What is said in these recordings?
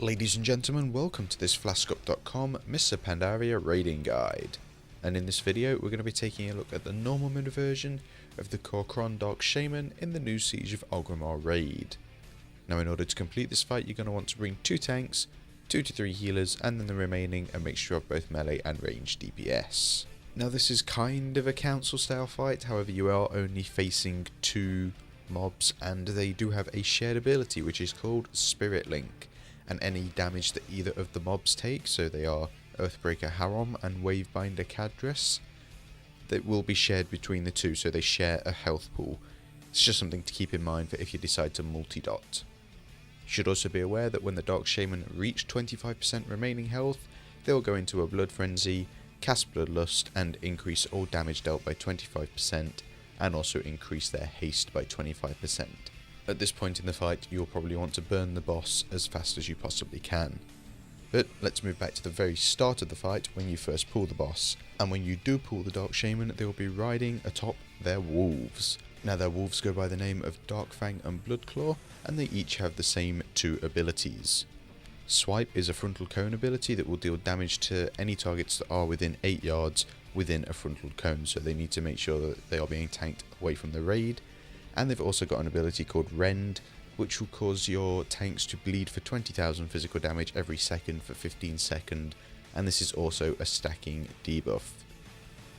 Ladies and gentlemen, welcome to this FlaskUp.com Mr. Pandaria raiding guide. And in this video we're going to be taking a look at the normal mode version of the Kor'kron Dark Shaman in the new Siege of Orgrimmar raid. Now in order to complete this fight you're going to want to bring 2 tanks, 2 to 3 healers, and then the remaining a mixture of both melee and ranged DPS. Now this is kind of a council style fight, however you are only facing 2 mobs and they do have a shared ability which is called Spirit Link. And any damage that either of the mobs take, so they are Earthbreaker Harom and Wavebinder Cadris, that will be shared between the two, so they share a health pool. It's just something to keep in mind for if you decide to multi-dot. You should also be aware that when the Dark Shaman reach 25% remaining health, they will go into a Blood Frenzy, cast Bloodlust, and increase all damage dealt by 25%, and also increase their haste by 25%. At this point in the fight, you'll probably want to burn the boss as fast as you possibly can. But let's move back to the very start of the fight when you first pull the boss. And when you do pull the Dark Shaman, they will be riding atop their wolves. Now their wolves go by the name of Darkfang and Bloodclaw, and they each have the same 2 abilities. Swipe is a frontal cone ability that will deal damage to any targets that are within 8 yards within a frontal cone, so they need to make sure that they are being tanked away from the raid. And they've also got an ability called Rend, which will cause your tanks to bleed for 20,000 physical damage every second for 15 seconds, and this is also a stacking debuff.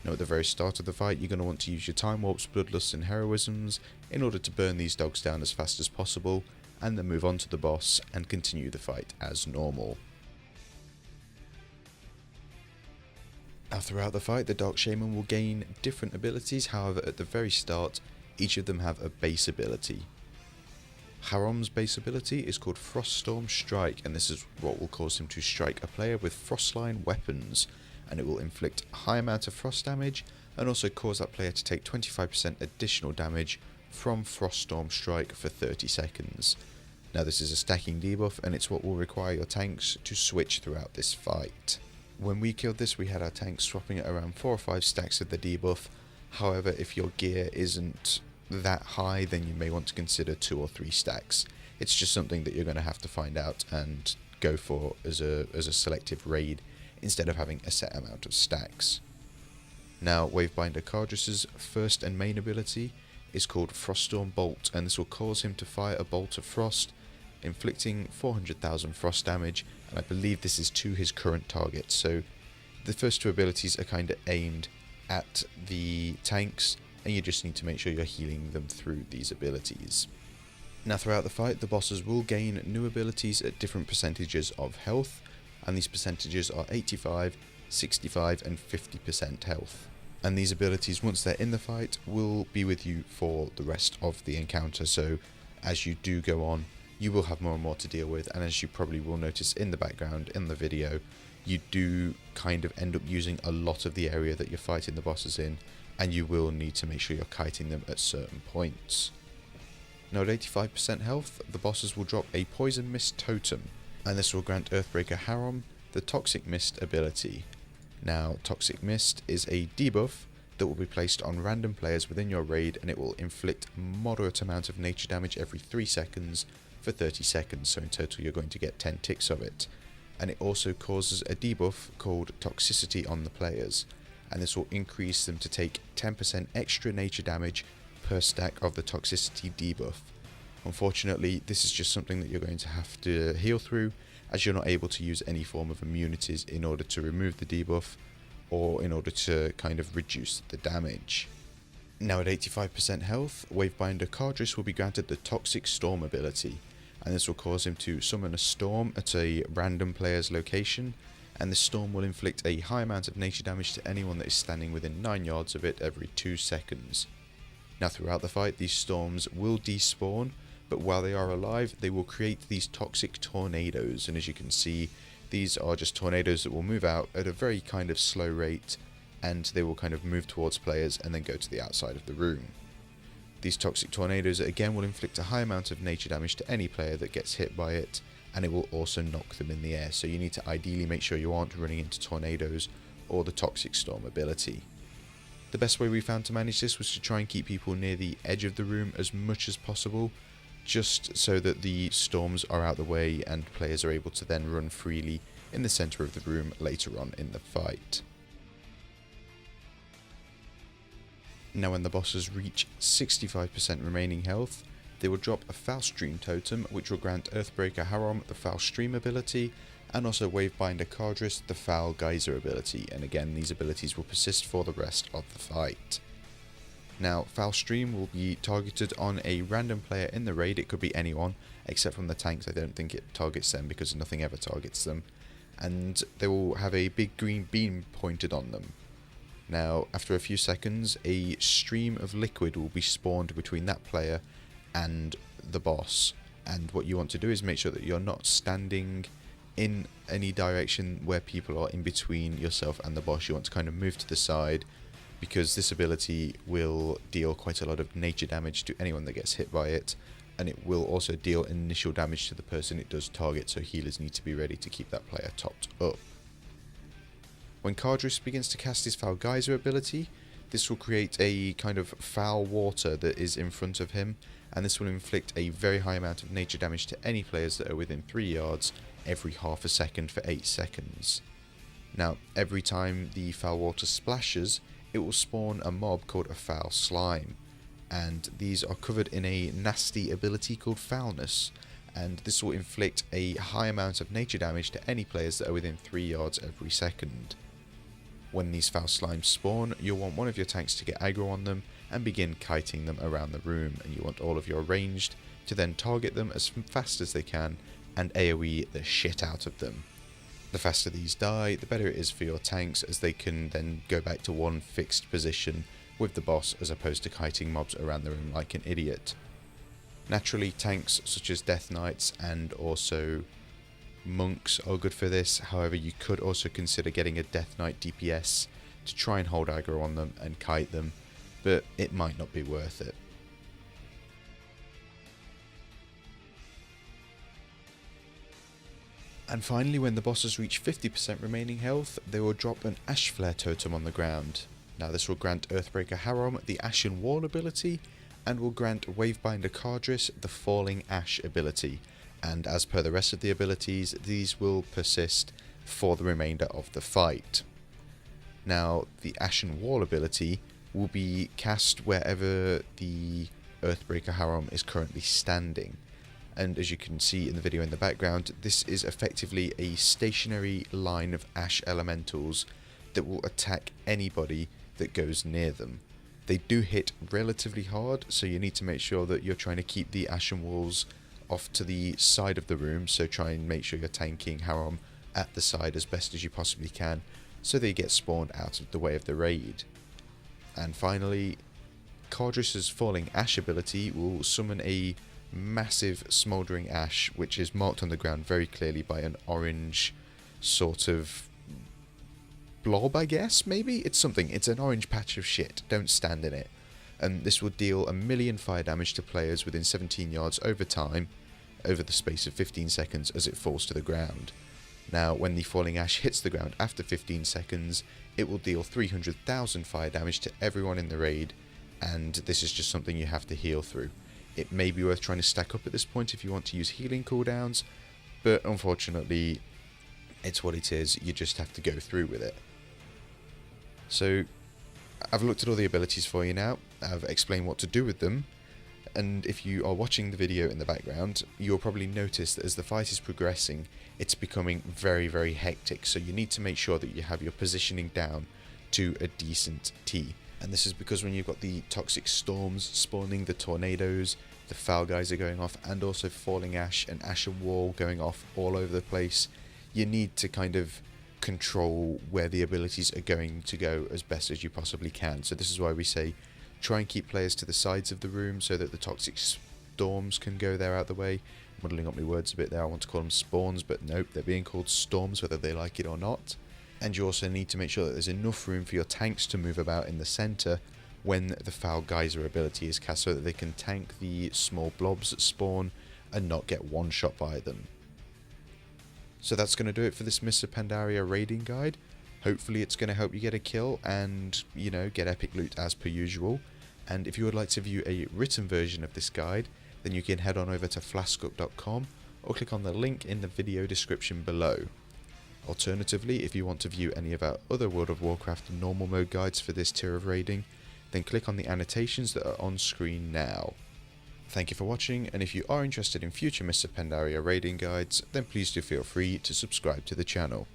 Now at the very start of the fight you're going to want to use your Time Warps, Bloodlusts and Heroisms in order to burn these dogs down as fast as possible, and then move on to the boss and continue the fight as normal. Now throughout the fight the Dark Shaman will gain different abilities, however at the very start each of them have a base ability. Harom's base ability is called Froststorm Strike, and this is what will cause him to strike a player with Frostline weapons, and it will inflict a high amount of frost damage and also cause that player to take 25% additional damage from Froststorm Strike for 30 seconds. Now this is a stacking debuff and it's what will require your tanks to switch throughout this fight. When we killed this we had our tanks swapping at around 4 or 5 stacks of the debuff. However, if your gear isn't that high, then you may want to consider 2 or 3 stacks. It's just something that you're going to have to find out and go for as a selective raid instead of having a set amount of stacks. Now, Wavebinder Cadris's first and main ability is called Froststorm Bolt, and this will cause him to fire a bolt of frost, inflicting 400,000 frost damage, and I believe this is to his current target. So the first 2 abilities are kind of aimed at the tanks, and you just need to make sure you're healing them through these abilities. Now throughout the fight the bosses will gain new abilities at different percentages of health, and these percentages are 85, 65 and 50% health. And these abilities, once they're in the fight, will be with you for the rest of the encounter, so as you do go on you will have more and more to deal with, and as you probably will notice in the background in the video, you do kind of end up using a lot of the area that you're fighting the bosses in, and you will need to make sure you're kiting them at certain points. Now at 85% health, the bosses will drop a Poison Mist Totem, and this will grant Earthbreaker Harom the Toxic Mist ability. Now Toxic Mist is a debuff that will be placed on random players within your raid, and it will inflict moderate amount of nature damage every 3 seconds for 30 seconds, so in total you're going to get 10 ticks of it. And it also causes a debuff called Toxicity on the players, and this will increase them to take 10% extra nature damage per stack of the Toxicity debuff. Unfortunately, this is just something that you're going to have to heal through, as you're not able to use any form of immunities in order to remove the debuff, or in order to kind of reduce the damage. Now at 85% health, Wavebinder Cadris will be granted the Toxic Storm ability, and this will cause him to summon a storm at a random player's location, and this storm will inflict a high amount of nature damage to anyone that is standing within 9 yards of it every 2 seconds. Now throughout the fight these storms will despawn, but while they are alive they will create these toxic tornadoes, and as you can see these are just tornadoes that will move out at a very kind of slow rate, and they will kind of move towards players and then go to the outside of the room. These toxic tornadoes again will inflict a high amount of nature damage to any player that gets hit by it, and it will also knock them in the air, so you need to ideally make sure you aren't running into tornadoes or the Toxic Storm ability. The best way we found to manage this was to try and keep people near the edge of the room as much as possible, just so that the storms are out the way and players are able to then run freely in the centre of the room later on in the fight. Now when the bosses reach 65% remaining health, they will drop a Foul Stream totem, which will grant Earthbreaker Harom the Foul Stream ability, and also Wavebinder Cardris the Foul Geyser ability, and again these abilities will persist for the rest of the fight. Now Foul Stream will be targeted on a random player in the raid. It could be anyone, except from the tanks. I don't think it targets them because nothing ever targets them, and they will have a big green beam pointed on them. Now after a few seconds, a stream of liquid will be spawned between that player and the boss, and what you want to do is make sure that you're not standing in any direction where people are in between yourself and the boss. You want to kind of move to the side, because this ability will deal quite a lot of nature damage to anyone that gets hit by it, and it will also deal initial damage to the person it does target, so healers need to be ready to keep that player topped up. When Cardris begins to cast his Foul Geyser ability, this will create a kind of foul water that is in front of him, and this will inflict a very high amount of nature damage to any players that are within 3 yards every half a second for 8 seconds. Now, every time the foul water splashes, it will spawn a mob called a Foul Slime, and these are covered in a nasty ability called Foulness, and this will inflict a high amount of nature damage to any players that are within 3 yards every second. When these Foul Slimes spawn, you'll want one of your tanks to get aggro on them and begin kiting them around the room, and you want all of your ranged to then target them as fast as they can and AoE the shit out of them. The faster these die, the better it is for your tanks, as they can then go back to one fixed position with the boss as opposed to kiting mobs around the room like an idiot. Naturally, tanks such as Death Knights and also monks are good for this. However, you could also consider getting a Death Knight DPS to try and hold aggro on them and kite them, but it might not be worth it. And finally, when the bosses reach 50% remaining health, they will drop an Ash Flare totem on the ground. Now this will grant Earthbreaker Harom the Ashen Wall ability, and will grant Wavebinder Cardris the Falling Ash ability, and as per the rest of the abilities, these will persist for the remainder of the fight. Now the Ashen Wall ability will be cast wherever the Earthbreaker Harom is currently standing, and as you can see in the video in the background, this is effectively a stationary line of ash elementals that will attack anybody that goes near them. They do hit relatively hard, so you need to make sure that you're trying to keep the Ashen Walls off to the side of the room, so try and make sure you're tanking Harom at the side as best as you possibly can, so they get spawned out of the way of the raid. And finally, Cardris' Falling Ash ability will summon a massive smouldering ash, which is marked on the ground very clearly by an orange sort of blob, I guess, maybe? It's something. It's an orange patch of shit. Don't stand in it. And this will deal 1,000,000 fire damage to players within 17 yards over time, over the space of 15 seconds as it falls to the ground. Now, when the Falling Ash hits the ground after 15 seconds, it will deal 300,000 fire damage to everyone in the raid, and this is just something you have to heal through. It may be worth trying to stack up at this point if you want to use healing cooldowns, but unfortunately, it's what it is. You just have to go through with it. So, I've looked at all the abilities for you now. I've explained what to do with them, and if you are watching the video in the background, you'll probably notice that as the fight is progressing, it's becoming very, very hectic, so you need to make sure that you have your positioning down to a decent T. And this is because when you've got the toxic storms spawning, the tornadoes, the Foul Geyser going off, and also Falling Ash and Ashen Wall going off all over the place, you need to kind of control where the abilities are going to go as best as you possibly can. So this is why we say try and keep players to the sides of the room so that the toxic storms can go there out the way. Muddling up my words a bit there. I want to call them spawns, but nope, they're being called storms whether they like it or not. And you also need to make sure that there's enough room for your tanks to move about in the centre when the Foul Geyser ability is cast, so that they can tank the small blobs that spawn and not get one shot by them. So that's going to do it for this Mists of Pandaria raiding guide. Hopefully it's going to help you get a kill and, you know, get epic loot as per usual. And if you would like to view a written version of this guide, then you can head on over to flaskup.com or click on the link in the video description below. Alternatively, if you want to view any of our other World of Warcraft normal mode guides for this tier of raiding, then click on the annotations that are on screen now. Thank you for watching, and if you are interested in future Mists of Pandaria raiding guides, then please do feel free to subscribe to the channel.